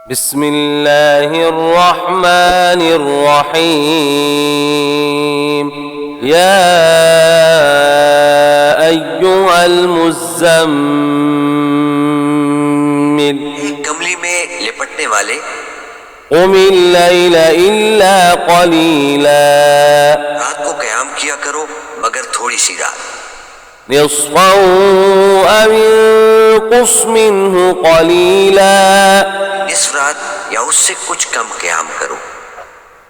بسم اللہ الرحمن الرحیم یا ایہا المزمل کملی میں لپٹنے والے قم اللیل الا قلیلا رات کو قیام کیا کرو مگر تھوڑی سی رات نصفا او انقص منہ قلیلا نصف رات یا اس سے کچھ کم قیام کرو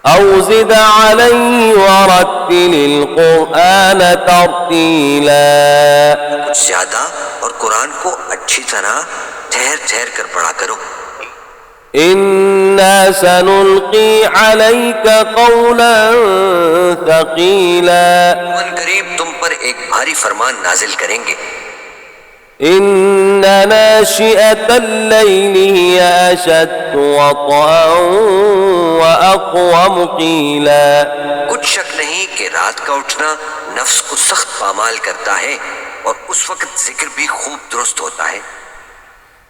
او زد علیہ ورتل القرآن ترتیلا کچھ زیادہ اور قرآن کو اچھی طرح ٹھہر ٹھہر کر پڑھا کرو انا سنلقی علیک قولا ثقیلا ان قریب تم پر ایک بھاری فرمان نازل کریں گے ان ناشئة اللیل ہی اشد وطئا واقوم قیلا کچھ شک نہیں کہ رات کا اٹھنا نفس کو سخت پامال کرتا ہے اور اس وقت ذکر بھی خوب درست ہوتا ہے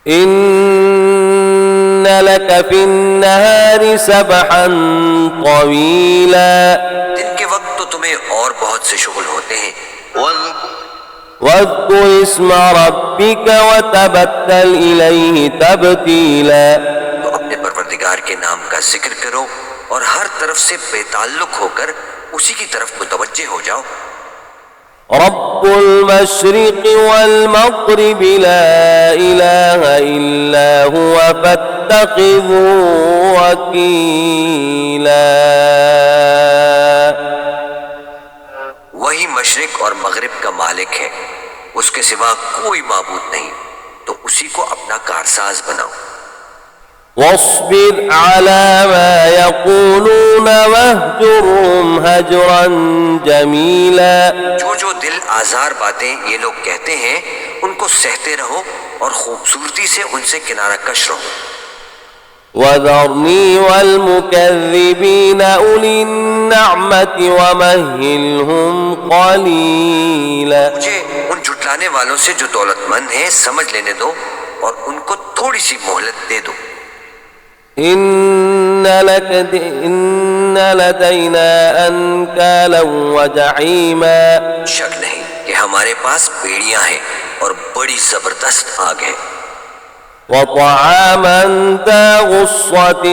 ان لک فی النہار سبحا طویلا دن کے وقت تو تمہیں اور بہت سے شغل ہوتے ہیں واذکر اسم ربک وتبتل الیہ تبتیلا تو اپنے پروردگار کے نام کا ذکر کرو اور ہر طرف سے بے تعلق ہو کر اسی کی طرف متوجہ ہو جاؤ رب المشرق والمغرب لا الہ الا هو فاتخذه وکیلا وہی مشرق اور مغرب کا مالک ہے اس کے سوا کوئی معبود نہیں تو اسی کو اپنا کارساز بناؤ واصبر على ما يقولون واهجرهم هجرا جميلا جو دل آزار باتیں یہ لوگ کہتے ہیں ان کو سہتے رہو اور خوبصورتی سے ان سے کنارہ کش رہو وذرني والمكذبين أولي النعمة ومهلهم قليلا مجھے ان جھٹلانے والوں سے جو دولت مند ہیں سمجھ لینے دو اور ان کو تھوڑی سی مہلت دے دو إن لدينا أنكالا وجحيما شک نہیں کہ ہمارے پاس پیڑیاں ہیں اور بڑی زبردست آگ ہے وطعاما ذا غصة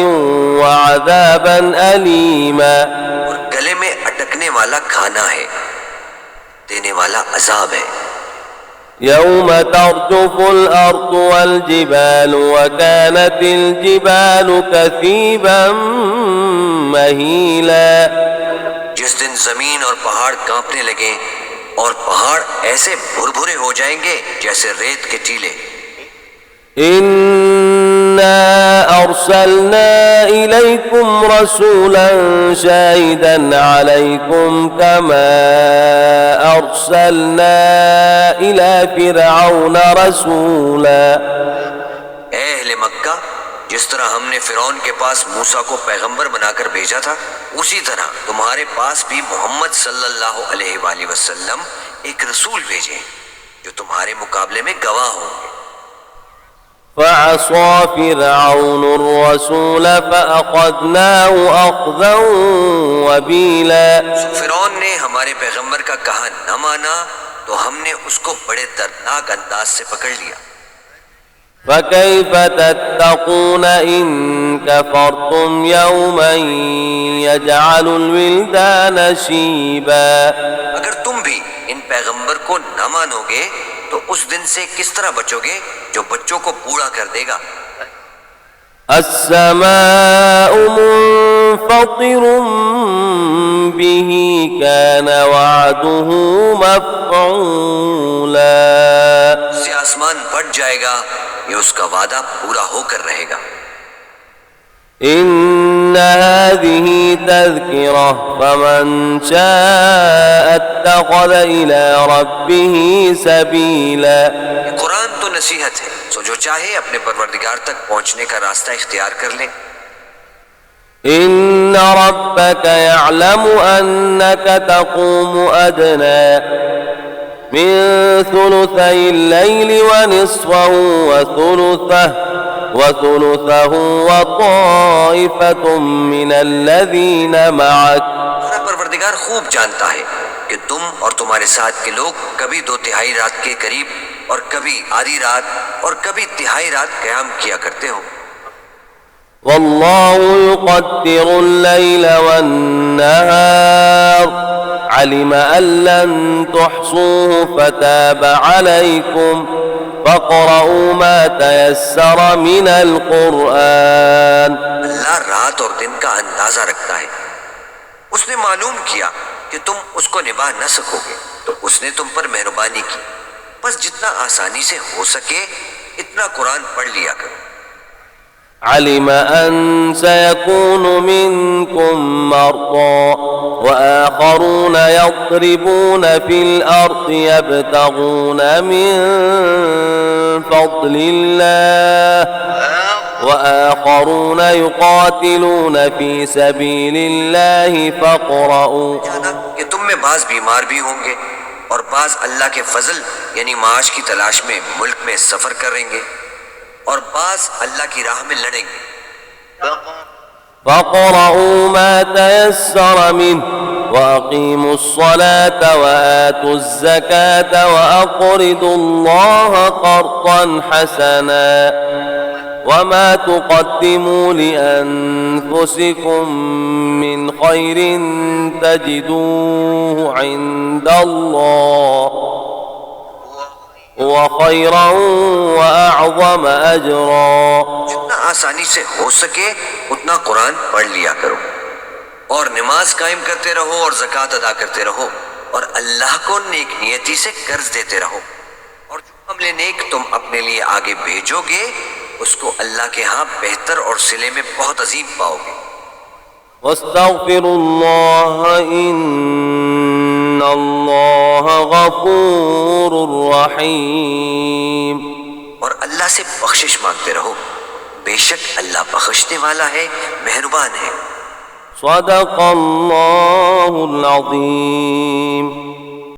وعذابا أليما اور گلے میں اٹکنے والا کھانا ہے دینے والا عذاب ہے يوم ترجف الأرض والجبال وكانت الجبال كثيبا مهيلا جس دن زمین اور پہاڑ کانپنے لگے اور پہاڑ ایسے بھربھرے ہو جائیں گے جیسے ریت کے ٹیلے إنا أرسلنا إليكم رسولا شاهدا عليكم كما أرسلنا إلى فرعون رسولا اے اہل مکہ جس طرح ہم نے فرعون کے پاس موسیٰ کو پیغمبر بنا کر بھیجا تھا اسی طرح تمہارے پاس بھی محمد صلی اللہ علیہ وآلہ وسلم ایک رسول بھیجے جو تمہارے مقابلے میں گواہ ہوں گے فعصى فرعون الرسول فأخذناه أخذا وبيلا فرعون نے ہمارے پیغمبر کا کہا نہ مانا تو ہم نے اس کو بڑے دردناک انداز سے پکڑ لیا فكيف تتقون إن كفرتم يوما يجعل الولدان شيبا اگر تم بھی ان پیغمبر کو نہ مانو گے تو اس دن سے کس طرح بچو گے جو بچوں کو بوڑھا کر دے گا السماء منفطر به كان وعده مفعولا سے آسمان پھٹ جائے گا یہ اس کا وعدہ پورا ہو کر رہے گا إن هذه تذكرة فمن شاء اتخذ إلى ربه سبيلا یہ قرآن تو نصیحت ہے سو جو چاہے اپنے پروردگار تک پہنچنے کا راستہ اختیار کر لے إن ربك يعلم أنك تقوم أدنى من ثلثي الليل ونصفه وثلثه وثلثه وطائفة من الذين معك تمہارا پروردگار خوب جانتا ہے کہ تم اور تمہارے ساتھ کے لوگ کبھی 2/3 رات کے قریب اور کبھی آدھی رات اور کبھی 1/3 رات قیام کیا کرتے ہو. والله يقدر الليل والنهار علم أن لن تحصوه فتاب عليكم فاقرؤوا ما تيسر من القرآن. اللہ رات اور دن کا اندازہ رکھتا ہے. اس نے معلوم کیا کہ تم اس کو نبھا نہ سکو گے تو اس نے تم پر مہربانی کی، بس جتنا آسانی سے ہو سکے اتنا قرآن پڑھ لیا کرو. علم أن سيكون منكم مرضى وآخرون يضربون في الأرض يبتغون من فضل الله وآخرون يقاتلون في سبيل الله فاقرؤوا. جانا کہ تم میں بعض بیمار بھی ہوں گے اور بعض اللہ کے فضل یعنی معاش کی تلاش میں ملک میں سفر کریں گے اور بعض اللہ کی راہ میں لڑیں گے. فاقرؤوا ما تيسر منه وأقيموا الصلاة وآتوا الزكاة وأقرضوا الله قرضا حسنا وما تقدموا لأنفسكم من خير تجدوه عند الله هو خيرا وأعظم أجرا. جتنا آسانی سے ہو سکے اتنا قرآن پڑھ لیا کرو اور نماز قائم کرتے رہو اور زکوٰۃ ادا کرتے رہو اور اللہ کو نیک نیتی سے قرض دیتے رہو اور جو عمل نیک تم اپنے لیے آگے بھیجو گے اس کو اللہ کے ہاں بہتر اور صلے میں بہت عظیم پاؤ گے. واستغفروا الله إن الله غفور رحيم. اور اللہ سے بخشش مانگتے رہو، بے شک اللہ بخشنے والا ہے، مہربان ہے. صدق الله العظيم.